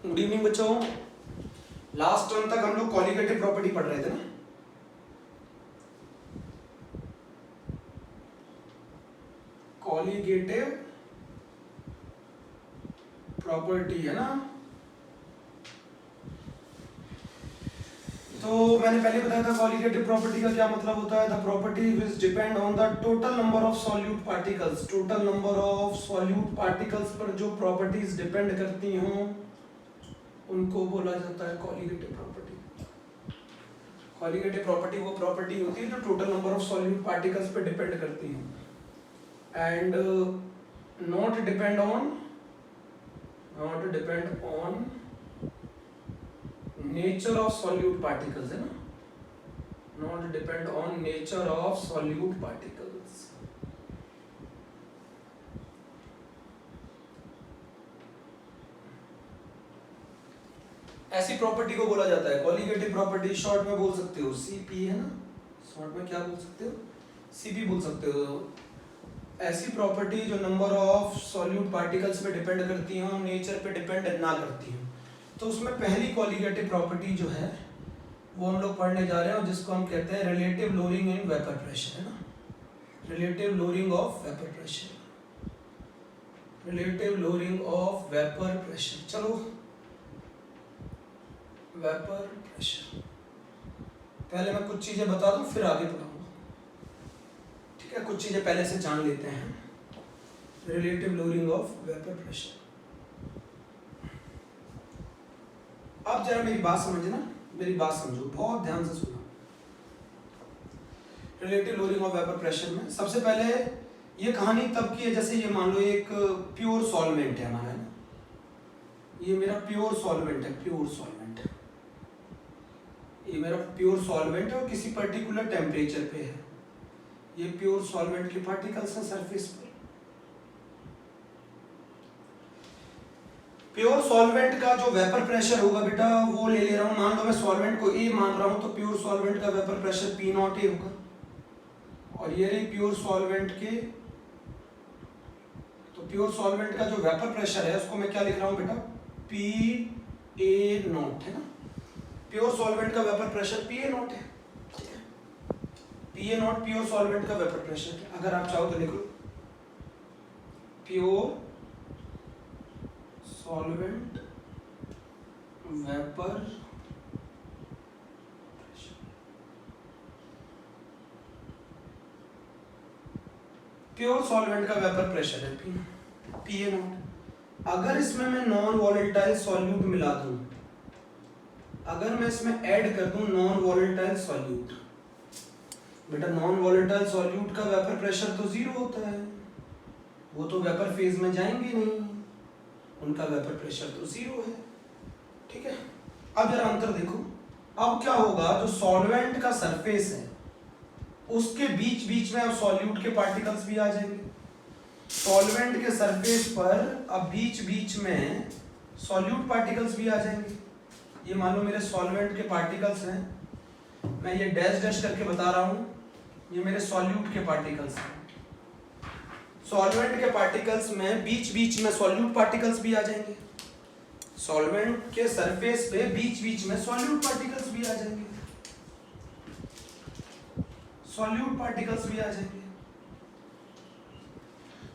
Good evening बच्चों। Last term तक हम लोग कॉलिगेटिव प्रॉपर्टी पढ़ रहे थे ना। कॉलिगेटिव प्रॉपर्टी है ना। तो मैंने पहले बताया था कॉलिगेटिव प्रॉपर्टी का क्या मतलब होता है। The property which depend on the total number of solute particles. Total number of solute particles पर जो प्रॉपर्टीज डिपेंड करती हों उनको बोला जाता है कॉलिगेटिव प्रॉपर्टी। कॉलिगेटिव प्रॉपर्टी वो प्रॉपर्टी होती है जो total number of solute particles पे डिपेंड करती है and not depend on nature of solute particles, है ना। Not depend on nature of solute particles. ऐसी प्रॉपर्टी को बोला जाता है कॉलिगेटिव प्रॉपर्टी। शॉर्ट में बोल सकते हो सीपी, है ना। शॉर्ट में क्या बोल सकते हो? सीपी बोल सकते हो। ऐसी प्रॉपर्टी जो नंबर ऑफ सॉल्यूट पार्टिकल्स पे डिपेंड करती हो, नेचर पे डिपेंड ना करती हो। तो उसमें पहली कॉलिगेटिव प्रॉपर्टी जो है वो हम लोग पढ़ने जा रहे हैं, जिसको हम कहते हैं relative lowering in vapour pressure, है ना। Relative lowering of vapour pressure. Relative lowering of vapour pressure. चलो वेपर प्रेशर पहले मैं कुछ चीजें बता दूं फिर आगे पढ़ाऊंगा, ठीक है। कुछ चीजें पहले से जान लेते हैं। Relative lowering of vapour pressure. अब जरा मेरी बात समझना, मेरी बात समझो, बहुत ध्यान से सुनो। Relative lowering of vapour pressure में सबसे पहले ये कहानी तब की है जैसे ये मान लो एक प्योर सॉल्वेंट है हमारा, है ना। ये मेरा प्योर सॉल्वेंट है, प्योर सॉल्वेंट। ये मेरा प्योर सॉल्वेंट है और किसी पर्टिकुलर टेम्परेचर पे है। ये प्योर सॉल्वेंट के पार्टिकल्स हैं सरफेस पर। प्योर सॉल्वेंट का जो वेपर प्रेशर होगा बेटा वो ले रहा हूं। मान लो मैं सॉल्वेंट को ए मान रहा हूं तो प्योर सॉल्वेंट का vapour pressure P not a होगा। और ये रही प्योर सॉल्वेंट के, तो प्योर सॉल्वेंट का जो वेपर प्रेशर है उसको मैं क्या लिख रहा हूं बेटा? पी ए नॉट, है ना। प्योर सॉल्वेंट का vapour pressure P A nought है, ठीक है। P A nought pure solvent का वेपर प्रेशर है। अगर आप चाहो तो लिख लो pure solvent vapour pressure. Pure solvent का वेपर प्रेशर है पी ए नॉट। अगर इसमें मैं नॉन वॉलेटाइल सॉल्यूट मिला दूं, अगर मैं इसमें ऐड कर दूं नॉन वॉलेटाइल सॉल्यूट, बेटा नॉन वॉलेटाइल सॉल्यूट का वेपर प्रेशर तो जीरो होता है, वो तो वेपर फेज में जाएंगे नहीं, उनका वेपर प्रेशर तो जीरो है, ठीक है। अब जरा अंतर देखो। अब क्या होगा, जो सॉल्वेंट का सरफेस है उसके बीच बीच में अब सॉल्यूट के पार्टिकल्स भी आ जाएंगे। सॉल्वेंट के सरफेस पर अब बीच बीच में सॉल्यूट पार्टिकल्स भी आ जाएंगे। ये मान लो मेरे सॉल्वेंट के पार्टिकल्स हैं, मैं ये डैश डैश करके बता रहा हूं, ये मेरे सॉल्यूट के पार्टिकल्स हैं। सॉल्वेंट के पार्टिकल्स में बीच बीच में सॉल्यूट पार्टिकल्स भी आ जाएंगे। सॉल्वेंट के सरफेस पे बीच बीच में सॉल्यूट पार्टिकल्स भी आ जाएंगे। सॉल्यूट पार्टिकल्स भी आ जाएंगे।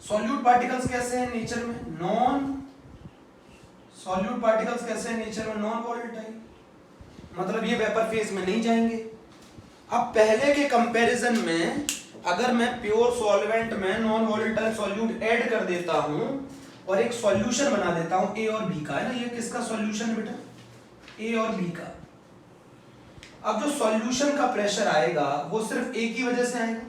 सॉल्यूट पार्टिकल्स कैसे हैं नेचर में? नॉन सॉल्यूट पार्टिकल्स कैसे हैं नेचर में? नॉन वॉलेटाइल, मतलब ये वेपर फेज में नहीं जाएंगे। अब पहले के कंपैरिजन में अगर मैं प्योर सॉल्वेंट में नॉन वॉलेटाइल सॉल्यूट ऐड कर देता हूं और एक सॉल्यूशन बना देता हूं ए और बी का, है ना। ये किसका सॉल्यूशन है बेटा? ए और बी का। अब जो सॉल्यूशन का प्रेशर आएगा वो सिर्फ ए की वजह से आएगा,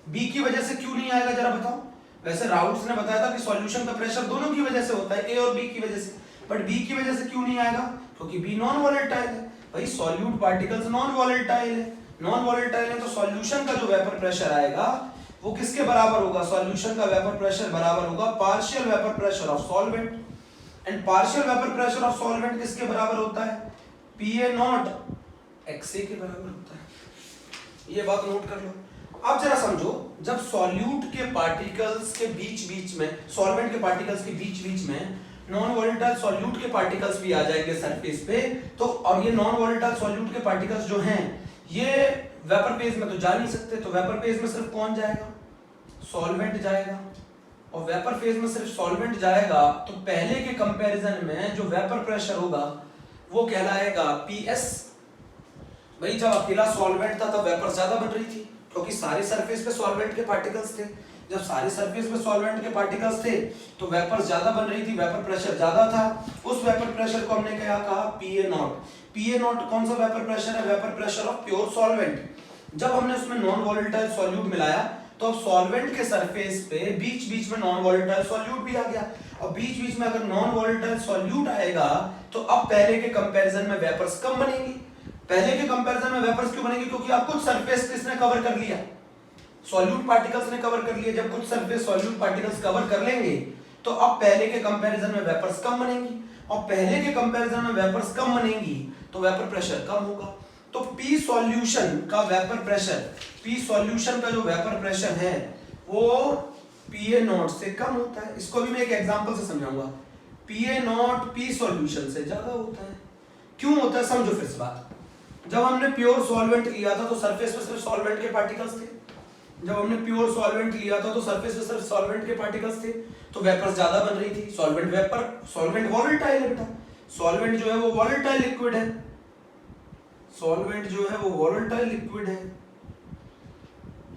बी की वजह से क्यों नहीं आएगा जरा बताओ। वैसे राउट्स ने बताया था कि सॉल्यूशन का प्रेशर दोनों की वजह से होता है, ए और बी की वजह से, बट बी की वजह से क्यों नहीं आएगा? क्योंकि बी नॉन वॉलेटाइल है। भाई सॉल्यूट पार्टिकल्स नॉन वॉलेटाइल है, नॉन वॉलेटाइल है तो सॉल्यूशन का जो वेपर प्रेशर आएगा वो किसके बराबर होगा? सॉल्यूशन का वेपर प्रेशर बराबर होगा partial vapour pressure of solvent. And partial vapour pressure of solvent किसके बराबर होता है? पी ए नॉट एक्स ए के बराबर होता है। ये बात नोट कर लो। अब जरा समझो, जब सॉल्यूट के पार्टिकल्स के बीच बीच में, सॉल्वेंट के पार्टिकल्स के बीच बीच में नॉन वोलेटाइल सॉल्यूट के पार्टिकल्स भी आ जाएंगे सरफेस पे। तो और ये नॉन वोलेटाइल सॉल्यूट के पार्टिकल्स जो हैं ये वेपर फेज में तो जा नहीं सकते, तो वेपर फेज में सिर्फ कौन जाएगा, सॉल्वेंट जाएगा। और वेपर फेज में सिर्फ सॉल्वेंट जाएगा तो पहले के कंपैरिजन में जो वेपर प्रेशर होगा वो कहलाएगा पीएस। भाई जब अकेला सॉल्वेंट था तब वेपर ज्यादा बन रही थी क्योंकि सारी सरफेस पे सॉल्वेंट के पार्टिकल्स थे। जब सारी सरफेस पे सॉल्वेंट के पार्टिकल्स थे तो वेपर ज्यादा बन रही थी, वेपर प्रेशर ज्यादा था। उस वेपर प्रेशर को हमने क्या कहा, पीए नॉट। पीए नॉट कौन सा वेपर प्रेशर है, vapour pressure of pure solvent. जब हमने उसमें नॉन वोलेटाइल सॉल्यूट मिलाया तो अब सॉल्वेंट के सरफेस पे बीच बीच में नॉन वोलेटाइल सॉल्यूट भी आ गया। और बीच बीच में अगर नॉन वोलेटाइल सॉल्यूट आएगा तो अब पहले के कंपैरिजन में वेपर्स कम बनेंगी। पहले के कंपैरिजन में वेपर्स क्यों बनेंगी, क्योंकि अब कुछ सरफेस किसने कवर कर लिया, सॉल्यूट पार्टिकल्स ने कवर कर लिया। जब कुछ सरफेस सॉल्यूट पार्टिकल्स कवर कर लेंगे तो अब पहले के कंपैरिजन में वेपर्स कम बनेंगी। और पहले के कंपैरिजन में वेपर्स कम बनेंगी तो वेपर प्रेशर कम होगा। तो पी सॉल्यूशन का वेपर प्रेशर, पी सॉल्यूशन का जो वेपर प्रेशर है वो पीए नॉट से कम होता है। इसको भी मैं एक एग्जांपल से समझाऊंगा। पीए नॉट पी सॉल्यूशन से ज्यादा होता है। क्यों होता है, समझो फिर से बात। जब हमने प्योर सॉल्वेंट लिया था तो सरफेस पे सिर्फ सॉल्वेंट के पार्टिकल्स थे। जब हमने प्योर सॉल्वेंट लिया था तो सरफेस पे सिर्फ सॉल्वेंट के पार्टिकल्स थे, तो वेपर्स ज्यादा बन रही थी। सॉल्वेंट वेपर, सॉल्वेंट वोलेटाइल है बेटा, सॉल्वेंट जो है वो वोलेटाइल लिक्विड है। सॉल्वेंट जो है वो वोलेटाइल लिक्विड है।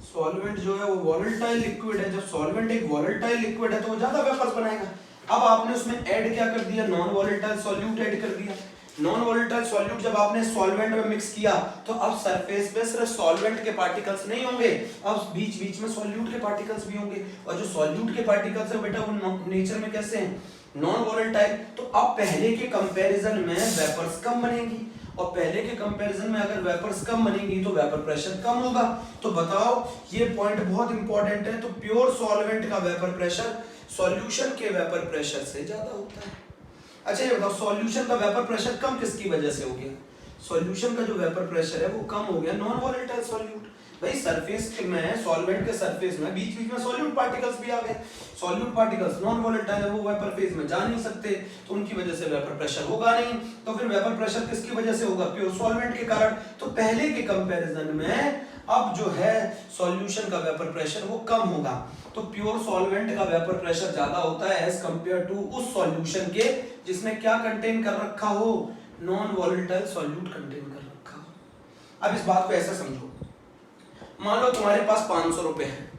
सॉल्वेंट जो है वो वोलेटाइल लिक्विड है। जब सॉल्वेंट एक वोलेटाइल लिक्विड है तो वो ज्यादा वेपर्स बनाएगा। अब आपने उसमें ऐड क्या कर दिया, नॉन वोलेटाइल सॉल्यूट ऐड कर दिया। नॉन वोलेटाइल सॉल्यूट जब आपने सॉल्वेंट में मिक्स किया तो अब सरफेस पे सिर्फ सॉल्वेंट के पार्टिकल्स नहीं होंगे, अब बीच बीच में सॉल्यूट के पार्टिकल्स भी होंगे। और जो सॉल्यूट के पार्टिकल्स है बेटा वो नेचर में कैसे हैं, नॉन वोलेटाइल। तो अब पहले के कंपैरिजन में वेपर्स कम बनेगी, और पहले के कंपैरिजन में अगर वेपर्स कम बनेंगी तो वेपर प्रेशर कम होगा। तो बताओ, ये पॉइंट बहुत इंपॉर्टेंट है। तो प्योर सॉल्वेंट का वेपर प्रेशर सॉल्यूशन के वेपर प्रेशर से ज्यादा होता है। अच्छा ये बताओ, सॉल्यूशन का वेपर प्रेशर कम किसकी वजह से हो गया, सॉल्यूशन का जो वेपर प्रेशर है वो कम हो गया नॉन वोलेटाइल सॉल्यूट। भाई सरफेस में, सॉल्वेंट के सरफेस में बीच बीच में सॉल्यूट पार्टिकल्स भी आ गए। सॉल्यूट पार्टिकल्स नॉन वोलेटाइल है, वो वेपर फेज में जा नहीं सकते, तो उनकी वजह से वेपर प्रेशर होगा नहीं। तो फिर वेपर प्रेशर किसकी वजह से होगा, प्योर सॉल्वेंट के कारण। तो पहले के कंपैरिजन में अब जो है सॉल्यूशन का वेपर प्रेशर वो कम होगा। तो प्योर सॉल्वेंट का वेपर प्रेशर ज्यादा होता है एज कंपेयर टू उस सॉल्यूशन के जिसमें क्या कंटेन कर रखा हो, नॉन वोलेटाइल सॉल्यूट कंटेन कर रखा हो। अब इस बात को ऐसा समझो, मान लो तुम्हारे पास 500 रुपए है,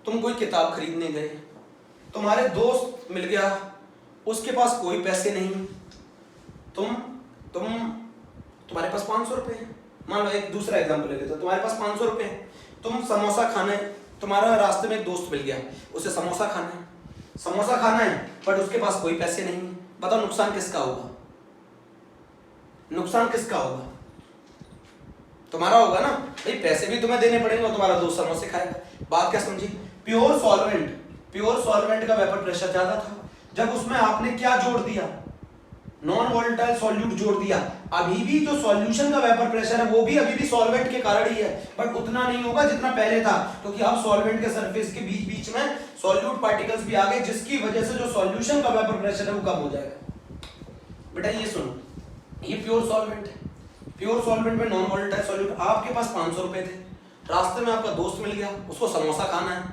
तुम कोई किताब खरीदने गए, तुम्हारे दोस्त मिल गया, उसके पास कोई पैसे नहीं, तुम्हारे पास 500 रुपए है। मान लो एक दूसरा एग्जांपल ले लेते हो, तुम्हारे पास 500 रुपए है, तुम समोसा खाना है, तुम्हारा रास्ते में एक दोस्त मिल गया, उसे समोसा खाना है बट उसके पास कोई पैसे नहीं। बताओ नुकसान किसका होगा, नुकसान किसका होगा, तुम्हारा होगा ना भाई, पैसे भी तुम्हें देने पड़ेंगे और तुम्हारा दोस्त समोसे खाएगा। बात क्या समझी, प्योर सॉल्वेंट का वेपर प्रेशर ज्यादा था। जब उसमें आपने क्या जोड़ दिया, नॉन वोलेटाइल सॉल्यूट जोड़ दिया, अभी भी जो सॉल्यूशन का वेपर प्रेशर है वो भी अभी भी सॉल्वेंट के कारण ही है, बट उतना नहीं होगा जितना पहले था, क्योंकि अब सॉल्वेंट के सरफेस के बीच बीच में सॉल्यूट पार्टिकल्स भी आ गए, जिसकी वजह से जो सॉल्यूशन का वेपर प्रेशर है वो कम हो जाएगा। बेटा ये सुनो, ये प्योर सॉल्वेंट है, प्योर सॉल्वेंट में नॉन वोलेटाइल सॉल्यूट। आपके पास 500 रुपए थे, रास्ते में आपका दोस्त मिल गया, उसको समोसा खाना है,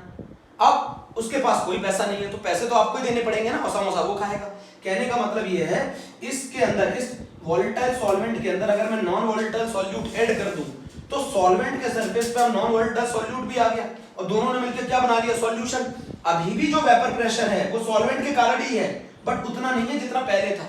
अब उसके पास कोई पैसा नहीं है, तो पैसे तो आपको ही देने पड़ेंगे ना, और समोसा वो खाएगा। कहने का मतलब ये है, इसके अंदर, इस वोलेटाइल सॉल्वेंट के अंदर अगर मैं नॉन वोलेटाइल सॉल्यूट ऐड कर दूं तो सॉल्वेंट के सरफेस पे नॉन वोलेटाइल सॉल्यूट भी आ गया और दोनों ने मिलकर क्या बना लिया, सॉल्यूशन। अभी भी जो वेपर प्रेशर है वो सॉल्वेंट के कारण ही है, बट उतना नहीं है जितना पहले था।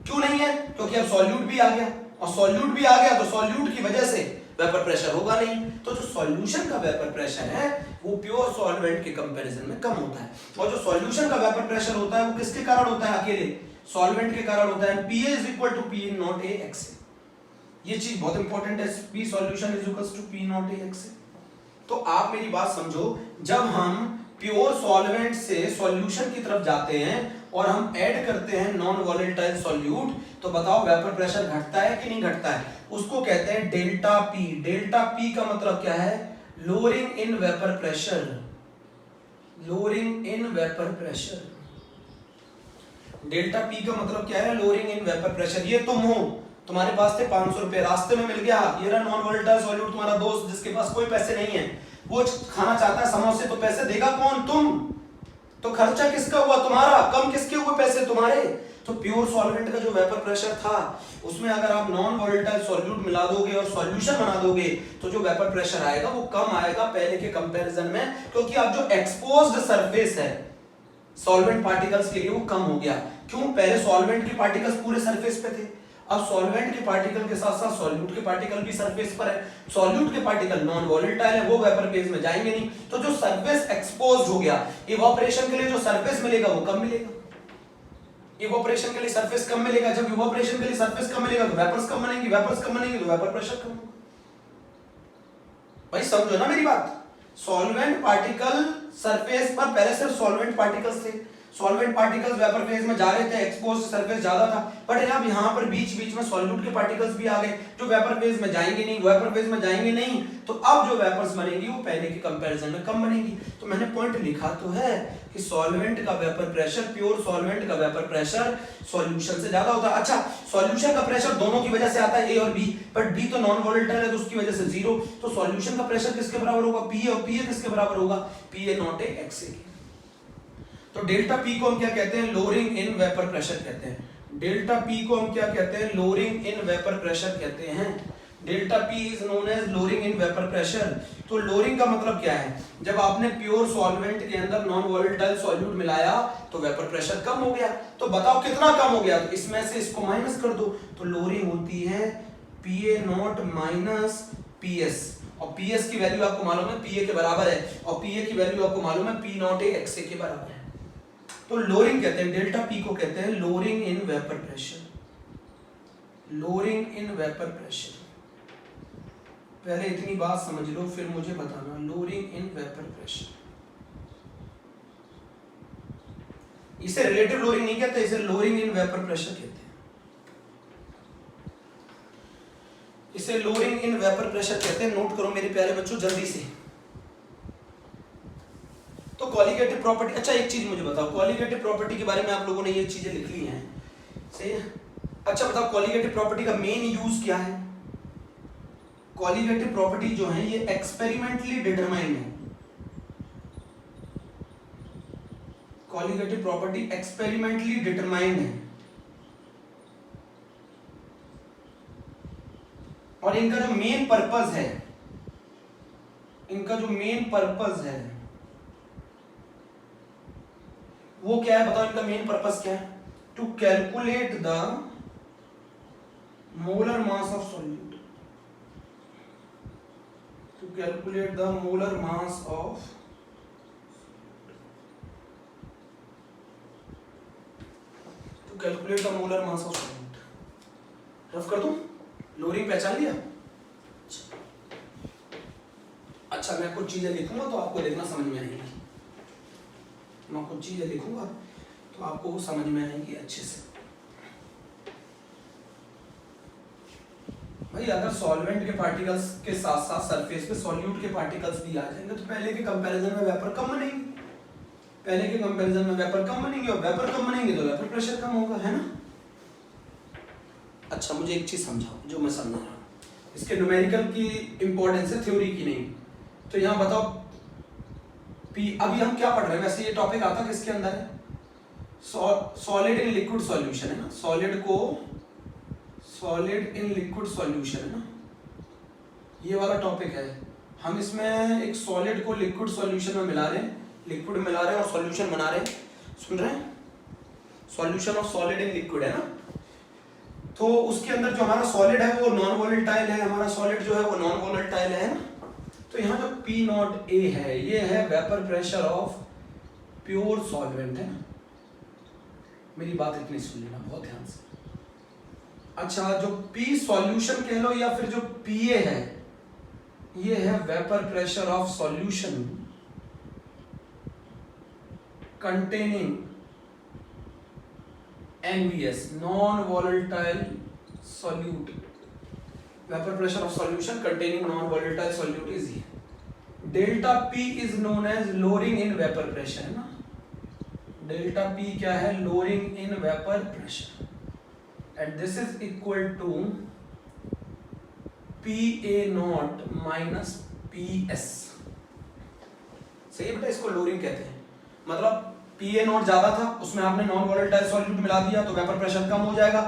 क्यों नहीं है, क्योंकि अब सॉल्यूट भी आ गया, और सॉल्यूट भी आ गया तो सॉल्यूट की वजह से वेपर प्रेशर होगा नहीं। तो जो सॉल्यूशन का वेपर प्रेशर है वो प्योर सॉल्वेंट के कंपैरिजन में कम होता है, और जो सॉल्यूशन का वेपर प्रेशर होता है वो किसके कारण होता है, अकेले सॉल्वेंट के कारण होता है। Pa is equal to P not A x। ये चीज बहुत इंपॉर्टेंट है, P solution is equal to P not A x। तो आप मेरी बात समझो, जब हम प्योर सॉल्वेंट से सॉल्यूशन की तरफ जाते हैं और हम ऐड करते हैं नॉन वोलेटाइल सॉल्यूट, तो बताओ वेपर प्रेशर घटता है कि नहीं घटता है, उसको कहते हैं डेल्टा पी। डेल्टा पी का मतलब क्या है, lowering in vapour pressure, lowering in vapour pressure. Delta P का मतलब क्या है? Lowering in vapour pressure. ये तुम हो, तुम्हारे पास थे 500 रुपए, रास्ते में मिल गया ये रहा नॉन वोलेटाइल सॉल्यूट, तुम्हारा दोस्त जिसके पास कोई पैसे नहीं है, वो खाना चाहता है समोसे, तो पैसे देगा कौन? तुम। तो खर्चा किसका हुआ? तुम्हारा। कम किसके हुए? पैसे तुम्हारे। तो प्योर सॉल्वेंट का जो वेपर प्रेशर था उसमें अगर आप नॉन वोलेटाइल सॉल्यूट मिला दोगे और सॉल्यूशन बना दोगे तो जो वेपर प्रेशर आएगा वो कम आएगा पहले के कंपैरिजन में, क्योंकि अब जो एक्सपोज्ड सरफेस है सॉल्वेंट पार्टिकल्स के लिए वो कम हो गया। क्यों? पहले सॉल्वेंट के पार्टिकल्स पूरे सरफेस पे थे, अब सॉल्वेंट के पार्टिकल के साथ साथ सॉल्यूट के पार्टिकल भी सरफेस पर है। सॉल्यूट के पार्टिकल नॉन वोलेटाइल है, वो वेपर फेज में जाएंगे नहीं, तो जो सरफेस एक्सपोज्ड हो गया, इवोपरेशन के लिए जो सरफेस मिलेगा वो कम मिलेगा। इवोपरेशन के लिए सरफेस कम मिलेगा, जब इवोपरेशन के लिए सरफेस कम मिलेगा तो वेपर्स कम बनेंगे, वेपर्स कम बनेंगे तो वेपर प्रेशर कम होगा। भाई समझो ना मेरी बात। सॉल्वेंट पार्टिकल सरफेस पर पहले सिर्फ सॉल्वेंट पार्टिकल्स थे, सॉल्वेंट पार्टिकल्स वेपर फेज में जा रहे थे, एक्सपोज्ड सरफेस ज्यादा था, बट अब यहाँ पर बीच बीच में सॉल्यूट के पार्टिकल्स भी आ गए जो वेपर फेज में जाएंगे नहीं, वेपर फेज में जाएंगे नहीं, तो अब जो वेपर्स बनेंगी वो पहले के कंपैरिजन में कम बनेंगी। तो मैंने पॉइंट लिखा तो है कि सॉल्वेंट का वेपर प्रेशर, प्योर सॉल्वेंट का वेपर प्रेशर सॉल्यूशन से ज्यादा होता है। अच्छा, सॉल्यूशन का प्रेशर दोनों की वजह से आता है, ए और बी, बट बी तो नॉन वोलेटाइल है तो उसकी वजह से जीरो, तो सॉल्यूशन का प्रेशर किसके बराबर होगा? पी, और पी किसके बराबर होगा? P A nought A X A. तो डेल्टा पी को हम क्या कहते हैं? लोअरिंग इन वेपर प्रेशर कहते हैं। डेल्टा पी को हम क्या कहते हैं? लोअरिंग इन वेपर प्रेशर कहते हैं। Delta P is known as lowering in vapour pressure. तो लोअरिंग का मतलब क्या है? जब आपने प्योर सॉल्वेंट के अंदर नॉन वोलेटाइल सॉल्यूट मिलाया तो वेपर प्रेशर कम हो गया। तो बताओ कितना कम हो गया? तो इसमें से इसको माइनस कर दो, तो लोअरिंग होती है P A not minus P S, और पी एस की वैल्यू आपको मालूम है पी ए के बराबर है, और पी ए की वैल्यू आपको मालूम है पी नॉट ए एक्स ए के बराबर है। तो लोअरिंग कहते हैं, डेल्टा पी को कहते हैं lowering in vapour pressure. Lowering in vapour pressure, पहले इतनी बात समझ लो फिर मुझे बताना। लोअरिंग इन वेपर प्रेशर, इसे रिलेटिव लोअरिंग नहीं कहते, इसे लोअरिंग इन वेपर प्रेशर कहते हैं। इसे लोअरिंग इन वेपर प्रेशर कहते हैं। नोट करो मेरे प्यारे बच्चों जल्दी से। तो कॉलिगेटिव प्रॉपर्टी, अच्छा एक चीज मुझे बताओ, कॉलिगेटिव प्रॉपर्टी के बारे में आप लोगों ने ये चीजें लिख ली हैं, सही है? अच्छा बताओ कॉलिगेटिव प्रॉपर्टी का मेन यूज क्या है? कॉलिगेटिव प्रॉपर्टी जो है ये एक्सपेरिमेंटली डिटरमाइंड है। कॉलिगेटिव प्रॉपर्टी एक्सपेरिमेंटली डिटरमाइंड है, और इनका जो मेन पर्पस है, इनका जो मेन पर्पस है वो क्या है? बताओ इनका मेन पर्पस क्या है? To calculate the molar mass of solute, to calculate the molar mass of, to calculate the molar mass of solute. Rough कर दूं? लोअरिंग पहचान लिया? अच्छा मैं कुछ चीजें लिखूंगा तो आपको देखना समझ में आएगी, मैं कुछ चीजें लिखूंगा तो आपको वो समझ में आएंगी अच्छे से। भाई अगर सॉल्वेंट के पार्टिकल्स के साथ साथ सरफेस पे सॉल्यूट के पार्टिकल्स भी आ जाएंगे तो पहले के कंपैरिजन में वेपर कम बनेंगे, पहले के कंपैरिजन में वेपर कम बनेंगे, और वेपर कम बनेंगे तो वेपर प्रेशर कम होगा, है ना? अच्छा मुझे एक चीज समझाओ जो मैं समझ रहा हूँ, इसके न्यूमेरिकल की इंपॉर्टेंस है, थ्योरी की नहीं। तो यहाँ बताओ पी, अभी हम क्या पढ़ रहे हैं? वैसे ये टॉपिक आता किसके अंदर है? सॉलिड इन लिक्विड सॉल्यूशन है ना, सॉलिड को सॉलिड इन लिक्विड सॉल्यूशन है ना, ये वाला टॉपिक है। हम इसमें एक सॉलिड को लिक्विड सॉल्यूशन में मिला रहे हैं, लिक्विड मिला रहे हैं और सॉल्यूशन बना रहे हैं, सुन रहे हैं? Solution of solid in liquid है ना। तो उसके अंदर जो हमारा सॉलिड है वो नॉन वोलेटाइल है, हमारा सॉलिड जो है वो नॉन वोलेटाइल है ना। तो यहाँ जो P नॉट A है ये है vapour pressure of pure solvent है ना। मेरी बात इतनी सुन लेना बहुत ध्यान से। अच्छा जो P सॉल्यूशन कह लो या फिर जो PA है ये है vapour pressure of solution containing NVS non volatile solute, vapour pressure of solution containing non volatile solute is delta P is known as lowering in vapour pressure है ना। डेल्टा पी क्या है, lowering in vapour pressure, and this is equal to P A not minus P S. सही है बेटा, इसको lowering कहते हैं। मतलब पी ए नॉट ज्यादा था, उसमें आपने नॉन वोलेटाइल सॉल्यूट मिला दिया तो वेपर प्रेशर कम हो जाएगा,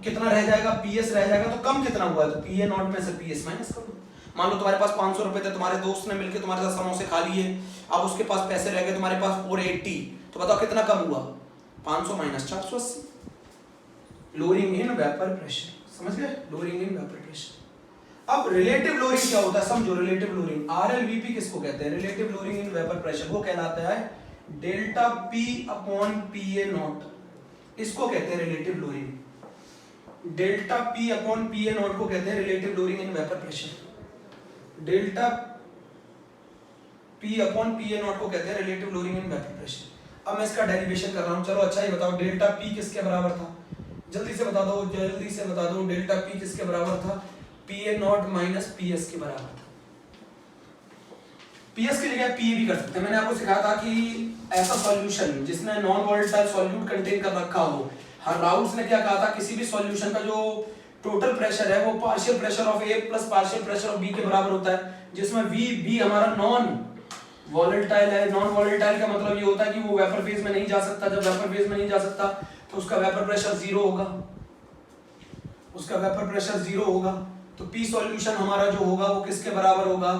कितना रह जाएगा, पीएस रह जाएगा। तो कम कितना हुआ, तो पी ए नॉट में से पीएस माइनस कर दो। मान लो तुम्हारे पास 500 रुपए थे, तुम्हारे दोस्त ने मिलकर तुम्हारे साथ समोसे खा लिए, अब उसके पास पैसे रह गए तुम्हारे पास 480, तो बताओ कितना कम हुआ, 500 minus 480, lowering in vapour pressure. समझ गए, लोअरिंग इन वेपर प्रेशर। अब रिलेटिव लोअरिंग क्या होता है, समझो। रिलेटिव लोअरिंग, आरएलवीपी किसको कहते हैं, relative lowering in vapour pressure, वो कहलाता है delta P upon P A not, इसको कहते हैं relative lowering. Delta P upon P A not को कहते हैं relative lowering in vapour pressure. Delta P upon P A not को कहते हैं relative lowering in vapour pressure. अब मैं इसका डेरिवेशन कर रहा हूं। चलो अच्छा ये बताओ, डेल्टा पी किसके बराबर था, जल्दी से बता दो, जल्दी से बता दो। डेल्टा पी किसके बराबर था, P A not minus P S के बराबर था। पीएस की जगह पी भी कर सकते हैं। मैंने आपको सिखाया था कि ऐसा सॉल्यूशन जिसने नॉन वोलेटाइल सॉल्यूट कंटेन कर रखा हो, हर राउल्स ने क्या कहा था, किसी भी सॉल्यूशन का जो टोटल प्रेशर है वो partial pressure of A plus partial pressure of B के बराबर होता है, जिसमें वी बी हमारा नॉन वोलेटाइल है। नॉन वोलेटाइल का मतलब ये होता है कि वो वेपर फेज में नहीं जा सकता। जब वेपर फेज में नहीं जा सकता तो उसका वेपर प्रेशर जीरो होगा, उसका वेपर प्रेशर जीरो होगा। तो पी सॉल्यूशन हमारा जो होगा वो किसके बराबर होगा,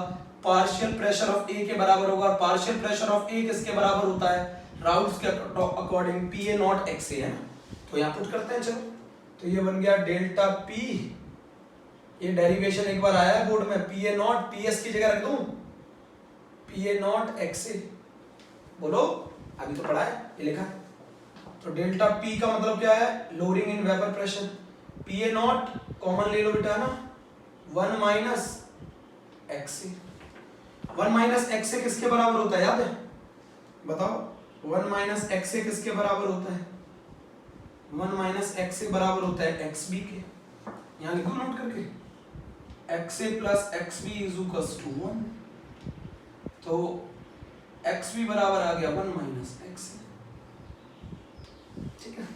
पार्शियल प्रेशर ऑफ ए के बराबर होगा। पार्शियल प्रेशर ऑफ ए किसके बराबर होता है, राउल्स के according P A not X A है ना। तो यहाँ पुट करते हैं। चलो तो ये बन गया डेल्टा पी, ये डेरिवेशन एक बार आया है बोर्ड में, P A not P S की जगह रख दूं, पी ए नॉट एक्स ए। बोलो, अभी तो पढ़ा है, ये लिखा है। तो डेल्टा पी का मतलब क्या है, lowering in vapour pressure. P A not common ले लो बेटा ना, 1 माइनस एक्स ए। 1 माइनस एक्स ए किसके बराबर होता है, याद है, बताओ। 1 माइनस एक्स ए किसके बराबर होता है, 1 माइनस एक्स ए बराबर होता है एक्स बी के। यहाँ लिखो नोट करके, X A plus X B is equals to 1। तो एक्स बी बराबर आ गया 1 माइनस एक्स ए, ठीक है।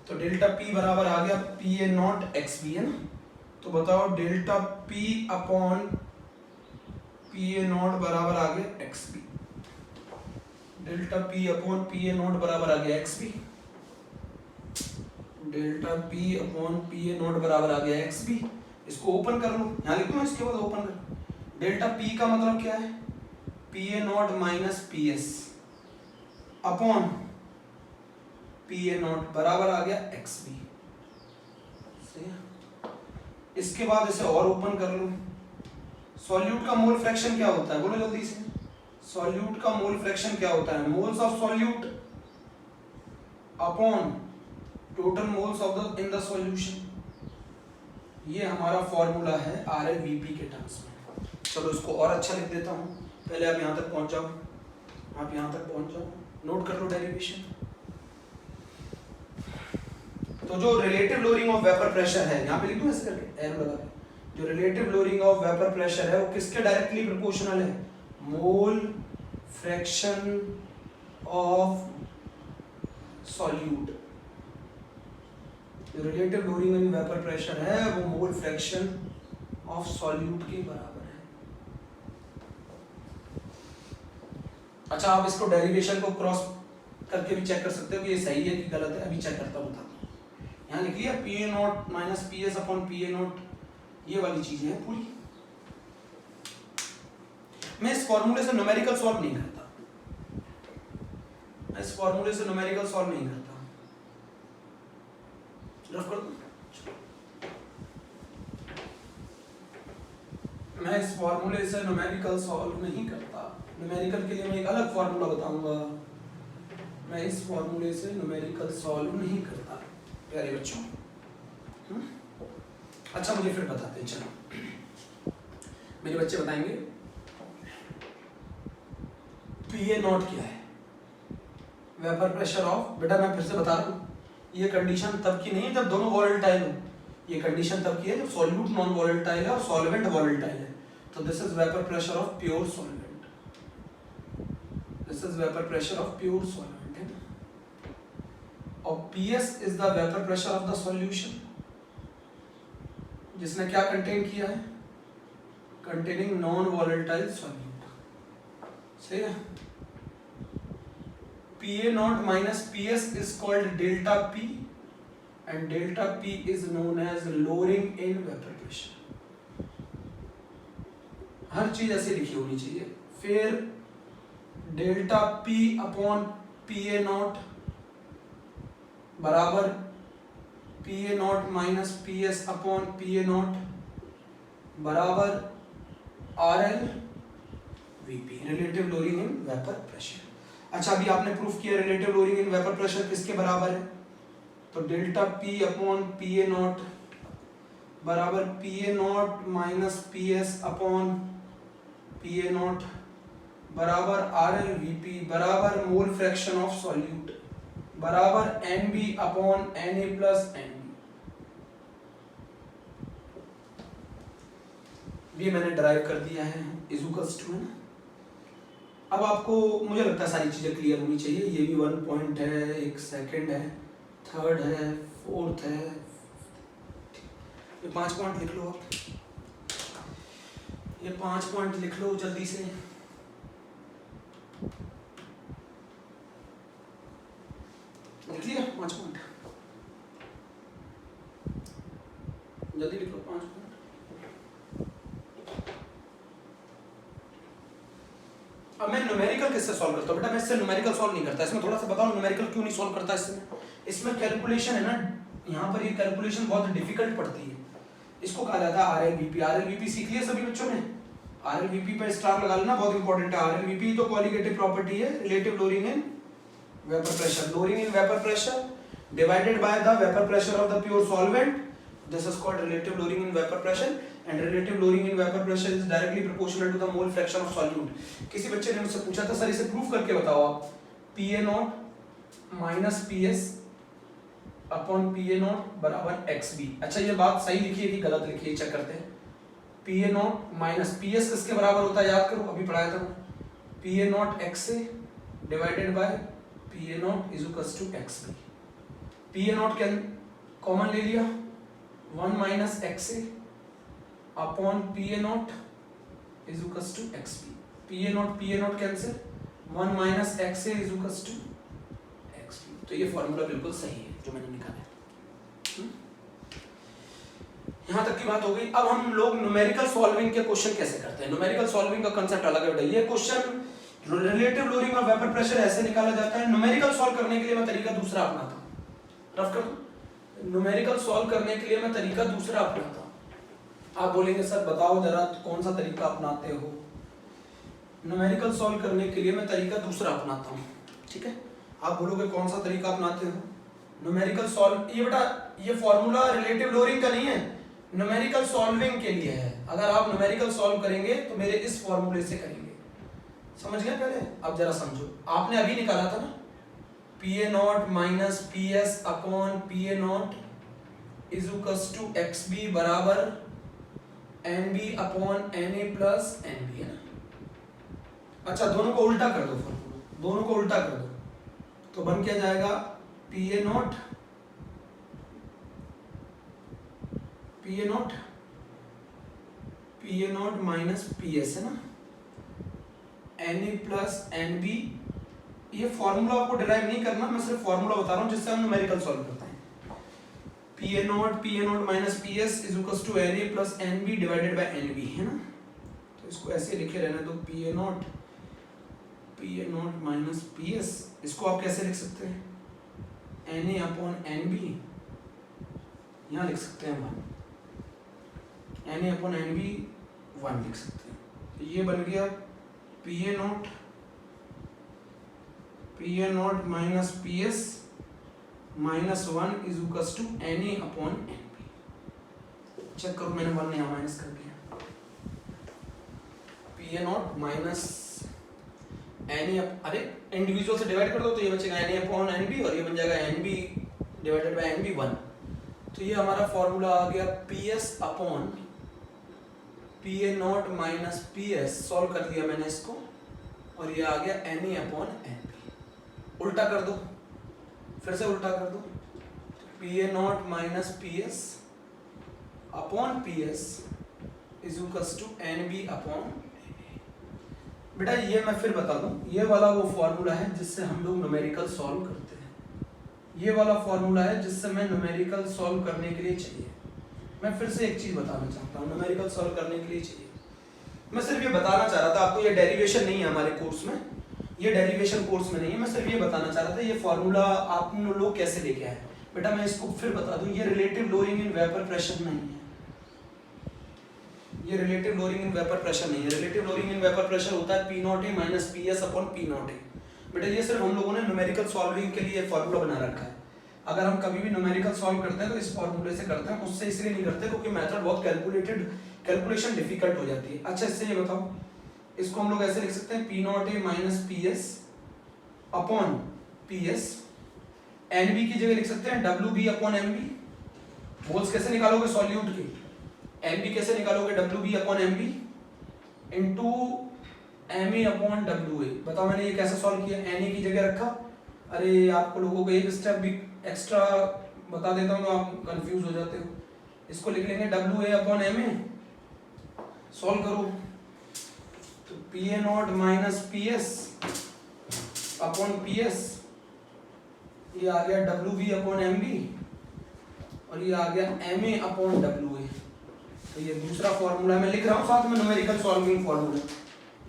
तो डेल्टा पी बराबर आ गया P A not X B, है ना। तो बताओ delta P upon P A not बराबर आ गया X B. Delta P upon P A not बराबर आ गया X B. Delta P upon P A not बराबर आ गया एक्स बी। इसको ओपन कर लो, यहाँ लिख दो, इसके बाद ओपन कर। डेल्टा पी का मतलब क्या है, P A not minus P S upon P A not बराबर आ गया एक्स बी। इसके बाद इसे और ओपन कर लो। सॉल्यूट का मोल फ्रैक्शन क्या होता है, बोलो जल्दी से। सॉल्यूट का मोल फ्रैक्शन क्या होता है, moles of solute upon total moles of the in the solution. ये हमारा फॉर्मूला है आरएलवीपी के टर्म्स में। चलो इसको और अच्छा लिख देता हूँ, पहले आप यहाँ तक पहुँच जाओ, आप यहाँ तक पहुँच जाओ, नोट कर लो डेरिवेशन। तो जो relative lowering of vapour pressure है, यहाँ पे लिख दूँ ऐसे करके एरो लगा के, जो relative lowering of vapour pressure है वो किसके डायरेक्टली प्रोपोर्शनल है, मोल फ्रैक्शन ऑफ सॉल्यूट। जो relative lowering in vapour pressure है वो मोल फ्रैक्शन ऑफ सॉल्यूट के बराबर है। अच्छा, आप इसको डेरिवेशन को क्रॉस करके भी चेक कर सकते हो कि ये सही है कि गलत है। अभी चेक करता हूँ। यहाँ लिख लिया P A not minus P S upon P A not, ये वाली चीजें हैं पूरी। मैं इस फॉर्मूले से न्यूमेरिकल सॉल्व नहीं करता, मैं इस फॉर्मूले से न्यूमेरिकल सॉल्व नहीं करता। रफ कर दूं, मैं इस फॉर्मूले से न्यूमेरिकल सॉल्व नहीं करता। न्यूमेरिकल के लिए मैं एक अलग फॉर्मूला बताऊंगा। मैं इस फॉर्मूले से न्यूमेरिकल सॉल्व नहीं करता प्यारे बच्चों। अच्छा, मुझे फिर बताते हैं। चलो मेरे बच्चे बताएंगे पी ए नॉट क्या है, वेपर प्रेशर ऑफ। बेटा मैं फिर से बता रहा हूँ, ये कंडीशन तब की नहीं है जब दोनों वोलेटाइल हो, ये कंडीशन तब की है जब सॉल्यूट नॉन वोलेटाइल है और सॉल्वेंट वोलेटाइल है। तो this is vapour pressure of pure solvent, this is vapour pressure of pure solvent. और PS is the vapour pressure of the solution, जिसने क्या कंटेन किया है, कंटेनिंग नॉन वॉलेटाइल सॉल्यूट, सही है। PA naught minus PS is called delta P and delta P is known as lowering in vapor pressure। हर चीज ऐसे लिखी होनी चाहिए। फिर delta P upon PA not बराबर PA naught minus PS upon PA not बराबर RL VP, relative lowering in vapour pressure. अच्छा, अभी आपने प्रूफ किया relative lowering in vapour pressure किसके बराबर है, तो delta P upon PA not बराबर PA naught minus PS upon PA not बराबर RL VP बराबर मोल फ्रैक्शन ऑफ सॉल्यूट बराबर NB अपॉन NA प्लस NB। ये मैंने ड्राइव कर दिया है इजुकल्स टू, है ना। अब आपको मुझे लगता है सारी चीजें क्लियर होनी चाहिए। ये भी 1 पॉइंट है, एक सेकंड है, थर्ड है, फोर्थ है, ये 5 पॉइंट लिख लो आप, ये 5 पॉइंट लिख लो जल्दी से। लिख लिया 5 पॉइंट, जल्दी लिख लो 5 पॉइंट। अब मैं न्यूमेरिकल किससे सॉल्व करता हूँ बेटा, मैं इससे न्यूमेरिकल सॉल्व नहीं करता। इसमें थोड़ा सा बताओ न्यूमेरिकल क्यों नहीं सॉल्व करता। इसमें कैलकुलेशन है ना, यहाँ पर ये कैलकुलेशन बहुत डिफिकल्ट पड़ती है। इसको कहा जाता है RLVP। RLVP सीख लिया सभी बच्चों ने, RLVP पर स्टार लगा लेना, बहुत इंपॉर्टेंट है। RLVP तो क्वालिटेटिव प्रॉपर्टी है, relative lowering in vapour pressure. Lowering in vapour pressure divided by the vapour pressure of the pure solvent, this is called relative lowering in vapour pressure. And relative lowering in vapour pressure is directly proportional to the mole fraction of solute. किसी बच्चे ने मुझसे पूछा था sir इसे proof करके बताओ आप, PA naught minus PS upon PA not बराबर XB। अच्छा, ये बात सही लिखी है कि गलत लिखी है, चेक करते हैं। PA नॉट माइनस PS किसके बराबर होता है, याद करो, अभी पढ़ाया था। PA naught XA divided by PA naught is equals to XB। PA naught can common ले लिया, 1 minus XA upon PA naught is equals to XB। PA naught cancel, 1 minus XA is equals to XB। तो ये formula बिल्कुल सही है जो मैंने निकाला है। यहां तक की बात हो गई। अब हम लोग न्यूमेरिकल सॉल्विंग के क्वेश्चन कैसे करते हैं। न्यूमेरिकल सॉल्विंग का कांसेप्ट अलग है। ये question relative lowering of vapour pressure ऐसे निकाला जाता है। न्यूमेरिकल सॉल्व करने के लिए मैं तरीका दूसरा अपनाता हूं, रफ कर दो। न्यूमेरिकल सॉल्व करने के लिए मैं तरीका दूसरा अपनाता हूं। आप बोलेंगे सर बताओ जरा कौन सा तरीका अपनाते हो। न्यूमेरिकल सॉल्व करने के लिए मैं तरीका दूसरा अपनाता हूं, ठीक है। आप बोलोगे कौन सा तरीका अपनाते हो न्यूमेरिकल सॉल्व। ये बेटा ये फॉर्मूला रिलेटिव लोअरिंग का नहीं है, न्यूमेरिकल सॉल्विंग के लिए है। अगर आप न्यूमेरिकल सॉल्व करेंगे तो मेरे इस फॉर्मूले से करेंगे, समझ गए पहले। अब जरा समझो, आपने अभी निकाला था ना PA naught minus PS upon PA naught is equals to XB बराबर NB अपॉन NA प्लस NB, है ना। अच्छा, दोनों को उल्टा कर दो, दोनों को उल्टा कर दो तो बन क्या जाएगा, PA नॉट माइनस PS, है ना, NA प्लस NB। ये फॉर्मूला आपको डिराइव नहीं करना, मैं सिर्फ फॉर्मूला बता रहा हूँ जिससे हम न्यूमेरिकल सॉल्व करते हैं। PA naught minus PS is equals to NA plus NB divided by NB, है ना। तो इसको ऐसे लिखे रहने दो, PA नॉट माइनस PS। इसको आप कैसे लिख सकते हैं, NA अपॉन NB, यहाँ लिख सकते हैं 1, NA अपॉन NB 1 लिख सकते हैं। तो ये बन गया PA naught minus PS minus 1 is equals to NA upon NB। Check करो, मैंने 1 यहाँ माइनस कर दिया। PA नॉट माइनस NA, अरे इंडिविजुअल से डिवाइड कर दो तो ये बचेगा NA अपॉन NB और ये बन जाएगा NB डिवाइडेड बाय NB 1। तो ये हमारा फॉर्मूला आ गया PS upon PA naught minus PS। Solve कर दिया मैंने इसको और ये आ गया NA अपॉन NB। उल्टा कर दो, फिर से उल्टा कर दो, P A not minus P S upon P S is equals to N B upon. बेटा ये मैं फिर बता दूं, ये वाला वो फॉर्मूला है जिससे हम लोग न्यूमेरिकल सॉल्व करते हैं, ये वाला फॉर्मूला है जिससे मैं न्यूमेरिकल सॉल्व करने के लिए चाहिए। मैं फिर से एक चीज बताना चाहता हूँ, न्यूमेरिकल सॉल्व करने के लिए चाहिए, मैं सिर्फ ये बताना चाह रहा था आपको, ये डेरिवेशन नहीं है हमारे कोर्स में, ये डेरिवेशन कोर्स में नहीं है, मैं सिर्फ ये बताना चाह रहा था ये फॉर्मूला आप लोग कैसे लेके आए। बेटा मैं इसको फिर बता दूं, ये relative lowering in vapour pressure नहीं है, ये relative lowering in vapour pressure नहीं है। Relative lowering in vapour pressure होता है P not A minus P S upon P not a. बेटा ये सिर्फ हम लोगों ने न्यूमेरिकल सॉल्विंग के लिए फॉर्मूला बना रखा है। अगर हम कभी भी न्यूमेरिकल सॉल्व करते हैं तो इस फॉर्मूले से करते हैं, उससे इसलिए नहीं करते क्योंकि मेथड बहुत कैलकुलेशन डिफिकल्ट हो जाती है। अच्छा इससे ये बताओ, इसको हम लोग ऐसे लिख सकते हैं P not A minus P S upon P S, N B की जगह लिख सकते हैं W B upon M B. Moles कैसे निकालोगे सॉल्यूट के, एम बी कैसे निकालोगे W B upon M B into M A upon W A. बताओ मैंने ये कैसे सॉल्व किया, एन ए की जगह रखा, अरे आपको लोगों को एक स्टेप भी एक्स्ट्रा बता देता हूँ तो आप कंफ्यूज हो जाते हो। इसको लिख लेंगे W A upon M A, solve करो तो P A not minus P S upon P S, ये आ गया W B upon M B और ये आ गया M A upon W A. तो ये दूसरा फॉर्मूला मैं लिख रहा हूँ साथ में न्यूमेरिकल सॉल्विंग फॉर्मूला,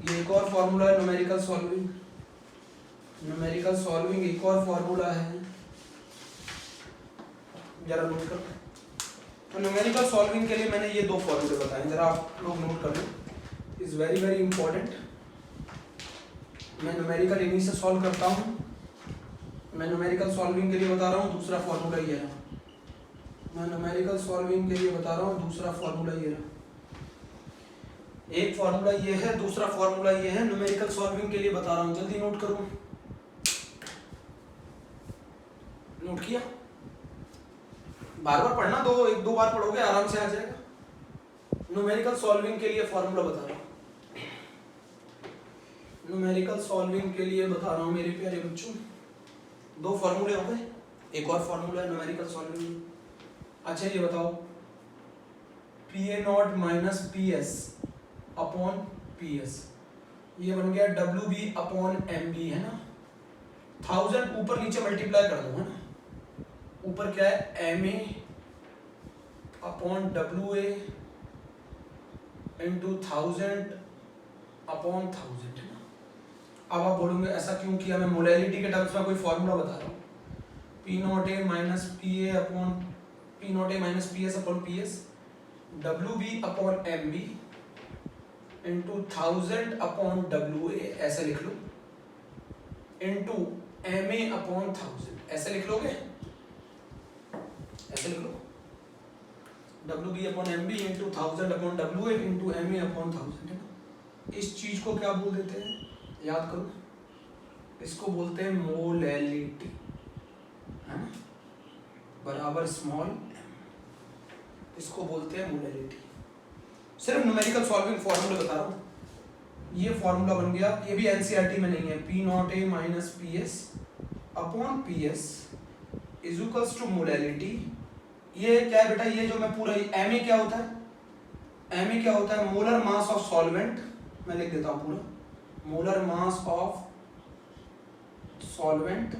ये एक और फॉर्मूला है न्यूमेरिकल सॉल्विंग, न्यूमेरिकल सॉल्विंग एक और फॉर्मूला है, जरा नोट करो। तो न्यूमेरिकल सॉल्विंग के लिए मैंने ये दो फॉर्मूले बताए, जरा आप लोग नोट कर लो, इज वेरी वेरी इंपॉर्टेंट। मैं न्यूमेरिकल इन्हीं से सॉल्व करता हूँ, मैं न्यूमेरिकल सॉल्विंग के लिए बता रहा हूँ दूसरा फॉर्मूला ये है, मैं न्यूमेरिकल सॉल्विंग के लिए बता रहा हूँ दूसरा फॉर्मूला ये रहा, एक फॉर्मूला ये है, दूसरा फॉर्मूला ये है, न्यूमेरिकल सॉल्विंग के लिए बता रहा हूँ, जल्दी नोट करो। नोट किया, बार बार पढ़ना, दो एक दो बार पढ़ोगे आराम से आ जाएगा। न्यूमेरिकल सॉल्विंग के लिए फॉर्मूला बता रहा हूँ, न्यूमेरिकल सॉल्विंग के लिए बता रहा हूँ मेरे प्यारे बच्चों, दो फॉर्मूले हो गए, एक और फॉर्मूला है न्यूमेरिकल सॉल्विंग। अच्छा ये बताओ P A not minus P S upon P S, ये बन गया W B upon M B है ना, 1000 ऊपर नीचे मल्टीप्लाई कर दो है ना, ऊपर क्या है M A upon W A into 1000 upon 1000 है ना। अब आप बोलोगे ऐसा क्यों किया, मैं मोलैलिटी के टर्म्स में कोई फॉर्मूला बता रहा हूँ, P not A minus P A upon P not A minus P S upon P S W B upon M B into 1000 upon W A, ऐसे लिख लो, इंटू एम ए अपॉन 1000, ऐसे लिख लोगे, ऐसे लिख लो, W B upon M B into 1000 upon W A into M A upon 1000 है ना। इस चीज को क्या बोल देते हैं, याद करो, इसको बोलते हैं मोलैलिटी है ना, बराबर स्मॉल m, इसको बोलते हैं मोलैलिटी। सिर्फ न्यूमेरिकल सॉल्विंग फॉर्मूला बता रहा हूँ, ये फॉर्मूला बन गया, ये भी एनसीईआरटी में नहीं है, P not A minus P S upon P S is equals to molality. ये क्या है बेटा, ये जो मैं पूरा एम ए क्या होता है, एम ए क्या होता है, मोलर मास ऑफ सॉल्वेंट, मैं लिख देता हूँ पूरा, molar mass of solvent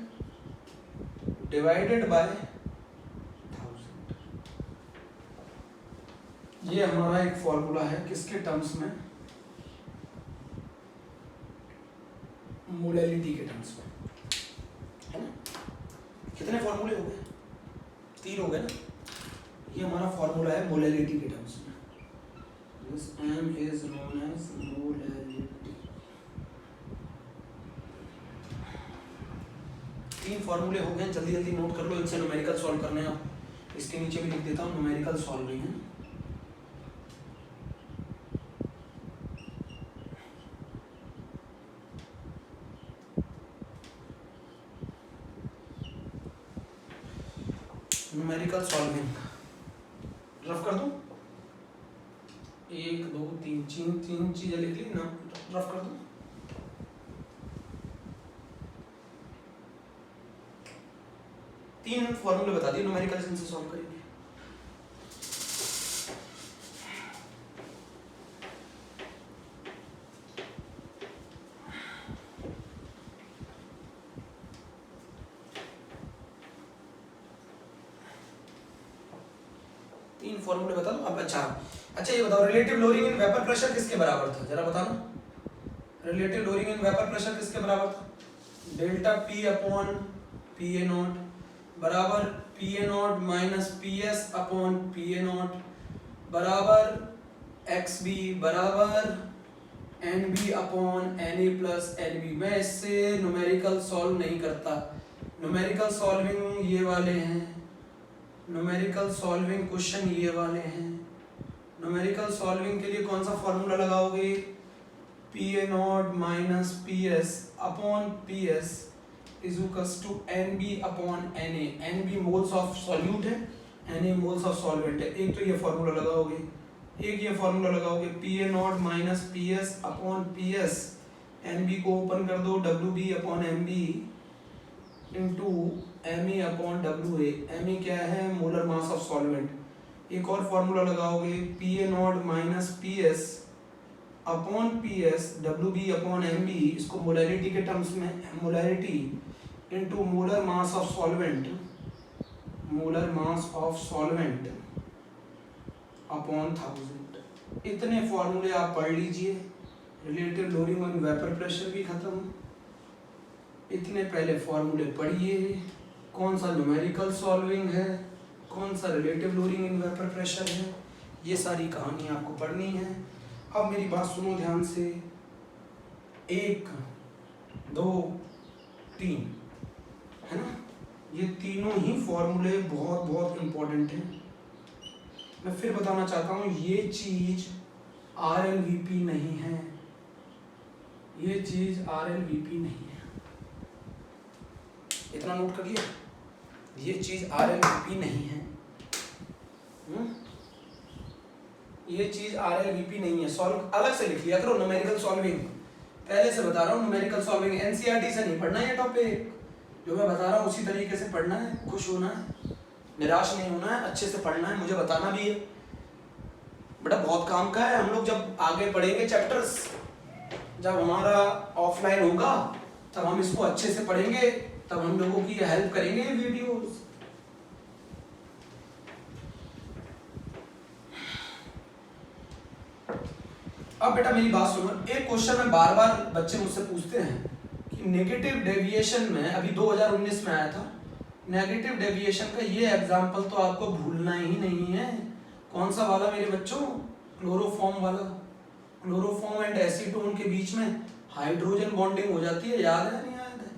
divided by 1000। ये हमारा एक फॉर्मूला है किसके टर्म्स में, मोलैलिटी के टर्म्स में है ना। कितने फॉर्मूले हो गए, 3 हो गए ना। ये हमारा फॉर्मूला है मोलैलिटी के टर्म्स में, this m is known as molality. 3 फॉर्मूले हो गए, जल्दी जल्दी नोट कर लो, इनसे न्यूमेरिकल सॉल्व करने हैं। इसके नीचे भी लिख देता हूँ न्यूमेरिकल सॉल्विंग है। न्यूमेरिकल सॉल्विंग रफ कर दूं, 1 2 3 तीन चीजें लिख ली ना, रफ कर दूं। 3 फॉर्मूले बता दिए न्यूमेरिकल से सॉल्व करेंगे। तीन फॉर्मूले बता दो अब। अच्छा ये बताओ relative lowering in vapour pressure किसके बराबर था, जरा बताना। Relative lowering in vapour pressure किसके बराबर था? Delta P upon P A not बराबर P A not minus P S upon P A not बराबर एक्स बी बराबर N B upon N A plus N B. मैं इससे numerical solve नहीं करता, न्यूमेरिकल सॉल्विंग ये वाले हैं, न्यूमेरिकल सॉल्विंग क्वेश्चन ये वाले हैं। न्यूमेरिकल सॉल्विंग के लिए कौन सा फॉर्मूला लगाओगे? P A not minus P S upon P S is equals to N B upon N A. N B moles of solute है, N A moles of solvent है। एक तो ये फॉर्मूला लगाओगे, एक ये फॉर्मूला लगाओगे P A not minus P S upon P S, N B को ओपन कर दो, W B upon M B into M A upon W A. M A क्या है? Molar mass of solvent. एक और फॉर्मूला लगाओगे P A not minus P S upon P S W B upon M B, इसको molarity के terms में molarity into molar mass of solvent, molar mass of solvent upon 1000। इतने फॉर्मूले आप पढ़ लीजिए, relative loading on vapour pressure भी खत्म। इतने पहले फॉर्मूले पढ़िए, कौन सा न्यूमेरिकल सॉल्विंग है, कौन सा relative lowering in vapour pressure है, ये सारी कहानी आपको पढ़नी है। अब मेरी बात सुनो ध्यान से, 1 2 3 है ना, ये तीनों ही फॉर्मूले बहुत बहुत इंपॉर्टेंट हैं। मैं फिर बताना चाहता हूँ, ये चीज RLVP नहीं है, ये चीज RLVP नहीं है, इतना नोट कर लिया। ये चीज RLVP नहीं है, ये चीज RLVP नहीं है। सॉल्व अलग से लिख लिया करो, न्यूमेरिकल सॉल्विंग पहले से बता रहा हूँ। न्यूमेरिकल सॉल्विंग NCERT से नहीं पढ़ना है, ये टॉपिक जो मैं बता रहा हूँ उसी तरीके से पढ़ना है। खुश होना है, निराश नहीं होना है, अच्छे से पढ़ना है। मुझे बताना भी है बेटा, बहुत काम का है। हम लोग जब आगे पढ़ेंगे चैप्टर्स, जब हमारा ऑफलाइन होगा तब हम इसको अच्छे से पढ़ेंगे, तब हम लोगों की हेल्प करेंगे ये वीडियोस। अब बेटा मेरी बात सुनो, एक क्वेश्चन में बार बार बच्चे मुझसे पूछते हैं कि नेगेटिव डेविएशन में, अभी 2019 में आया था, नेगेटिव डेविएशन का ये एग्जाम्पल तो आपको भूलना ही नहीं है। कौन सा वाला मेरे बच्चों? क्लोरोफॉर्म वाला। क्लोरोफॉर्म एंड एसीटोन के बीच में हाइड्रोजन बॉन्डिंग हो जाती है, याद है नहीं याद है?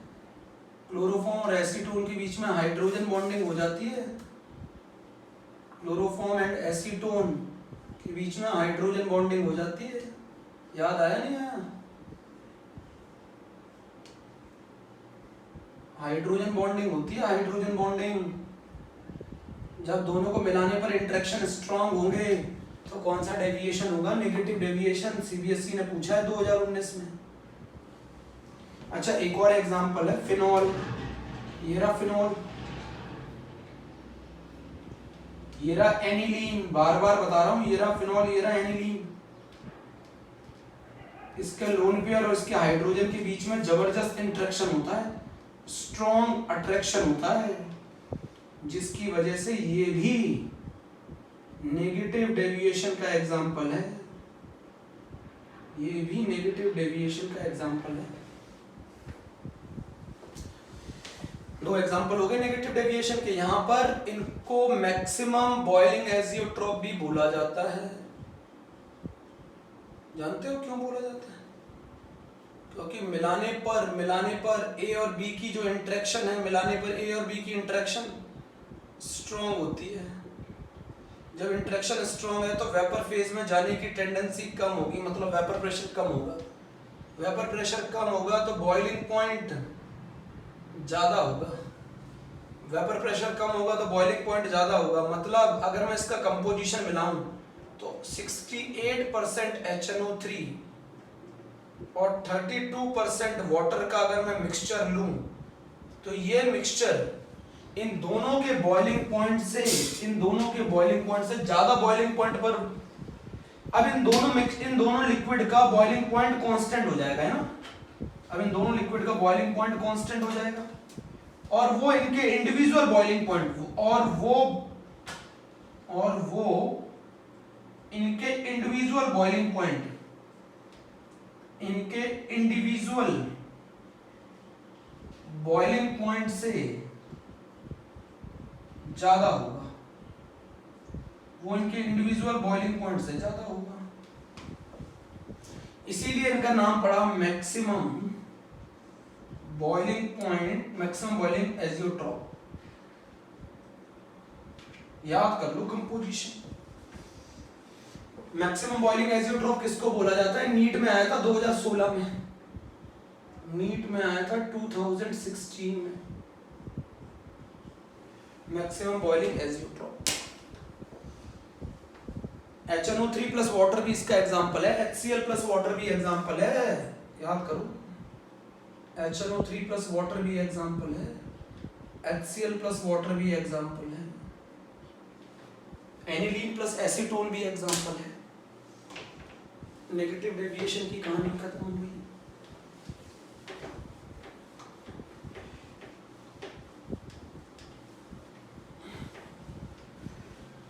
क्लोरोफॉर्म और एसीटोन के बीच में हाइड्रोजन बॉन्डिंग हो जाती है। क्लोरोफॉर्म एंड एसीटोन के बीच में हाइड्रोजन बॉन्डिंग हो जाती है, याद आया नहीं आया? हाइड्रोजन बॉन्डिंग होती है, हाइड्रोजन बॉन्डिंग। जब दोनों को मिलाने पर इंटरेक्शन स्ट्रांग होंगे तो कौन सा डेविएशन होगा? Negative deviation. सीबीएसई ने पूछा है 2019 में। अच्छा एक और एग्जांपल है फिनॉल। ये रहा फिनॉल, ये रहा एनिलीन। बार बार बता रहा हूं, ये रहा फिनॉल, ये रहा एनिलीन। इसके लोन पेयर और इसके हाइड्रोजन के बीच में जबरदस्त इंटरेक्शन होता है, स्ट्रॉन्ग अट्रैक्शन होता है, जिसकी वजह से ये भी नेगेटिव डेविएशन का एग्जांपल है। ये भी नेगेटिव डेविएशन का एग्जांपल है। दो एग्जांपल हो गए नेगेटिव डेविएशन के। यहां पर इनको मैक्सिमम बॉइलिंग एजियोट्रोप भी बोला जाता है। जानते हो क्यों बोला जाता है? क्योंकि मिलाने पर ए और बी की जो इंटरेक्शन है, मिलाने पर ए और बी की इंटरेक्शन स्ट्रॉन्ग होती है। जब इंटरेक्शन स्ट्रॉन्ग है तो वेपर फेज में जाने की टेंडेंसी कम होगी, मतलब वेपर प्रेशर कम होगा। वेपर प्रेशर कम होगा तो बॉइलिंग पॉइंट ज्यादा होगा। वेपर प्रेशर कम होगा तो बॉइलिंग पॉइंट ज्यादा होगा। मतलब अगर मैं इसका कंपोजिशन मिलाऊं तो 68% HNO3 और 32% वाटर का अगर मैं मिक्सचर लूं तो ये मिक्सचर इन दोनों के बॉइलिंग पॉइंट से ज्यादा बॉइलिंग पॉइंट पर, अब इन दोनों लिक्विड का बॉइलिंग पॉइंट कांस्टेंट हो जाएगा, है ना। अब इन दोनों लिक्विड का बॉइलिंग पॉइंट कांस्टेंट हो जाएगा, और वो इनके इंडिविजुअल बॉइलिंग पॉइंट और वो इनके इंडिविजुअल बॉइलिंग पॉइंट, इनके इंडिविजुअल बॉइलिंग पॉइंट से ज्यादा होगा, वो इनके इंडिविजुअल बॉइलिंग पॉइंट से ज्यादा होगा, इसीलिए इनका नाम पड़ा maximum boiling point, maximum boiling azeotrope. याद कर लो कंपोजिशन। मैक्सिमम बॉइलिंग एजियोट्रॉप किसको बोला जाता है? नीट में आया था 2016 में, नीट में आया था 2016 में, maximum boiling azeotrope. HNO3 plus water भी इसका एग्जांपल है, HCl प्लस वाटर भी एग्जांपल है, याद करो। HNO3 प्लस वाटर भी एग्जांपल है, HCl प्लस वाटर भी एग्जांपल है, एनिलीन प्लस एसीटोन भी एग्जांपल है। नेगेटिव डेविएशन की कहानी खत्म हो गई।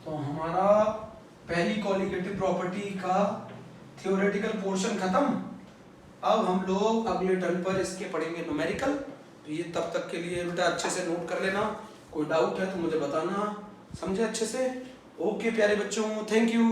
तो हमारा पहली कॉलिगेटिव प्रॉपर्टी का थ्योरेटिकल पोर्शन खत्म। अब हम लोग अगले टर्न पर इसके पढ़ेंगे न्यूमेरिकल। तो ये तब तक के लिए बेटा अच्छे से नोट कर लेना, कोई डाउट है तो मुझे बताना, समझे अच्छे से। ओके प्यारे बच्चों, थैंक यू।